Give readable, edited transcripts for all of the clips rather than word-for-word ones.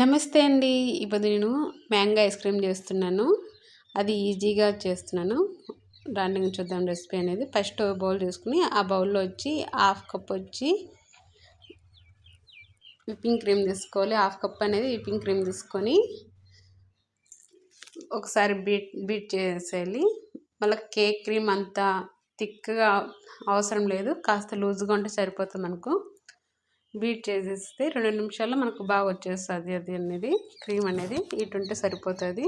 నమస్తే అండి. ఇప్పుడు నేను మ్యాంగో ఐస్ క్రీమ్ చేస్తున్నాను. అది ఈజీగా చేస్తున్నాను. రండి చూద్దాం రెసిపీ అనేది. ఫస్ట్ బౌల్ తీసుకుని ఆ బౌల్లో వచ్చి హాఫ్ కప్ వచ్చి విప్పింగ్ క్రీమ్ తీసుకోవాలి. హాఫ్ కప్ అనేది విప్పింగ్ క్రీమ్ తీసుకొని ఒకసారి బీట్ చేసేయాలి. మళ్ళీ కేక్ క్రీమ్ అంతా థిక్గా అవసరం లేదు, కాస్త లూజ్గా ఉంటే సరిపోతుంది మనకు. బీట్ చేసేస్తే 2 నిమిషాల్లో మనకు బాగా వచ్చేస్తుంది. అది అనేది క్రీమ్ అనేది ఇటుంటే సరిపోతుంది.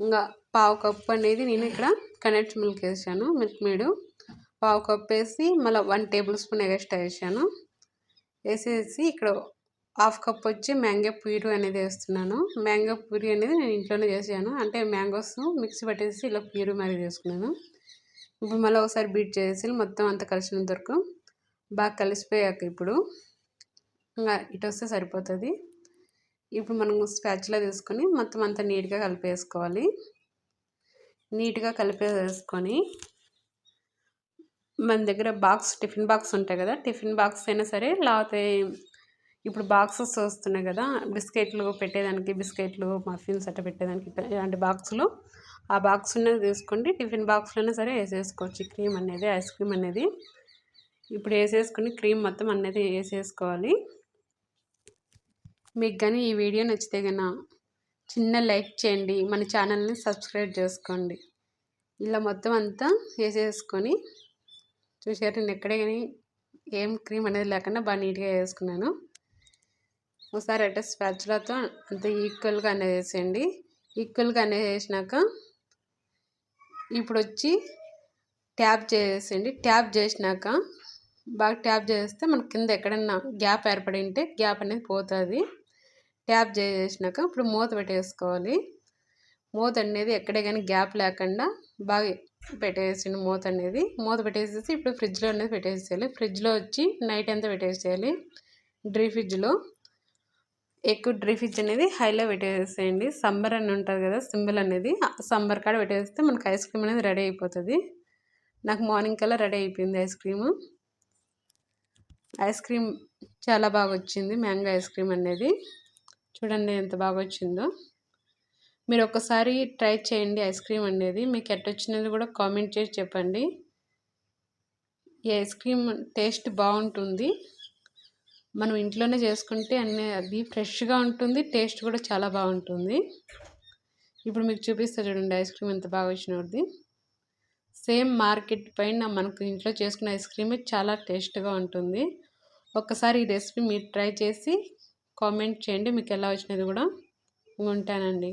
ఇంకా పావు కప్పు అనేది నేను ఇక్కడ కండెన్స్ మిల్క్ వేసాను. మిల్క్ మేడ్ పావు కప్ వేసి మళ్ళీ 1 టేబుల్ స్పూన్ ఎక్స్ట్రా వేసాను. వేసేసి ఇక్కడ హాఫ్ కప్ వచ్చి మ్యాంగో ప్యూరీ అనేది వేస్తున్నాను. మ్యాంగో ప్యూరీ అనేది నేను ఇంట్లోనే చేసాను. అంటే మ్యాంగోస్ మిక్సీ పట్టేసి ఇలా ప్యూరీ మరి చేసుకున్నాను. ఇప్పుడు మళ్ళీ ఒకసారి బీట్ చేసి మొత్తం అంతా కలిసినంత వరకు బాగా కలిసిపోయాక ఇప్పుడు ఇంకా ఇటు వస్తే సరిపోతుంది. ఇప్పుడు మనం స్పాచులా తీసుకొని మొత్తం అంతా నీట్గా కలిపేసుకోవాలి. నీట్గా కలిపేసుకొని మన దగ్గర టిఫిన్ బాక్స్ ఉంటాయి కదా, టిఫిన్ బాక్స్ అయినా సరే, లేకపోతే ఇప్పుడు బాక్సెస్ వస్తున్నాయి కదా బిస్కెట్లు పెట్టేదానికి, బిస్కెట్లు మఫిన్స్ అట్లా పెట్టేదానికి ఇలాంటి బాక్సులు, ఆ బాక్స్ ఉన్నది తీసుకోండి. టిఫిన్ బాక్స్లోనే సరే వేసేసుకోవచ్చు క్రీమ్ అనేది, ఐస్ క్రీమ్ అనేది. ఇప్పుడు వేసేసుకుని క్రీమ్ మొత్తం అనేది వేసేసుకోవాలి. మీకు కానీ ఈ వీడియో నచ్చితే కన్నా చిన్న లైక్ చేయండి, మన ఛానల్ని సబ్స్క్రైబ్ చేసుకోండి. ఇలా మొత్తం అంతా వేసేసుకొని చూసారు, నేను ఎక్కడే కానీ ఏం క్రీమ్ అనేది లేకుండా బాగా నీట్గా వేసుకున్నాను. ఒకసారి అంటే స్పాచులాతో అంత ఈక్వల్గా అనేది వేసేయండి. ఈక్వల్గా అనేది వేసినాక ఇప్పుడు వచ్చి ట్యాప్ చేసేయండి. ట్యాప్ చేసినాక బాగా ట్యాప్ చేస్తే మనకి కింద ఎక్కడన్నా గ్యాప్ ఏర్పడి ఉంటే గ్యాప్ అనేది పోతుంది. ట్యాప్ చేసేసినాక ఇప్పుడు మూత పెట్టేసుకోవాలి. మూత అనేది ఎక్కడే కానీ గ్యాప్ లేకుండా బాగా పెట్టేసింది మూత అనేది. మూత పెట్టేసేసి ఇప్పుడు ఫ్రిడ్జ్లో అనేది పెట్టేసేయాలి. ఫ్రిడ్జ్లో వచ్చి నైట్ అంతా పెట్టేసేయాలి. ఫ్రిడ్జ్లో ఎక్కువ ఫ్రిడ్జ్ అనేది హైలో పెట్టేసేయండి. సమ్మర్ అని ఉంటుంది కదా సింబల్ అనేది, సమ్మర్ కాడ పెట్టేస్తే మనకు ఐస్ క్రీమ్ అనేది రెడీ అయిపోతుంది. నాకు మార్నింగ్ కల్లా రెడీ అయిపోయింది ఐస్ క్రీము. ఐస్ క్రీమ్ చాలా బాగా వచ్చింది. మ్యాంగో ఐస్ క్రీమ్ అనేది చూడండి ఎంత బాగా వచ్చిందో. మీరు ఒకసారి ట్రై చేయండి ఐస్ క్రీమ్ అనేది. మీకు ఎట్టొచ్చినది కూడా కామెంట్ చేసి చెప్పండి. ఈ ఐస్ క్రీమ్ టేస్ట్ బాగుంటుంది. మనం ఇంట్లోనే చేసుకుంటే అది ఫ్రెష్గా ఉంటుంది, టేస్ట్ కూడా చాలా బాగుంటుంది. ఇప్పుడు మీకు చూపిస్తా చూడండి ఐస్ క్రీమ్ ఎంత బాగా వచ్చినది. సేమ్ మార్కెట్ పైన మనకు ఇంట్లో చేసుకున్న ఐస్ క్రీమే చాలా టేస్ట్గా ఉంటుంది. ఒక్కసారి ఈ రెసిపీ మీరు ట్రై చేసి కామెంట్ చేయండి మీకు ఎలా వచ్చినది కూడా. ఉంటానండి.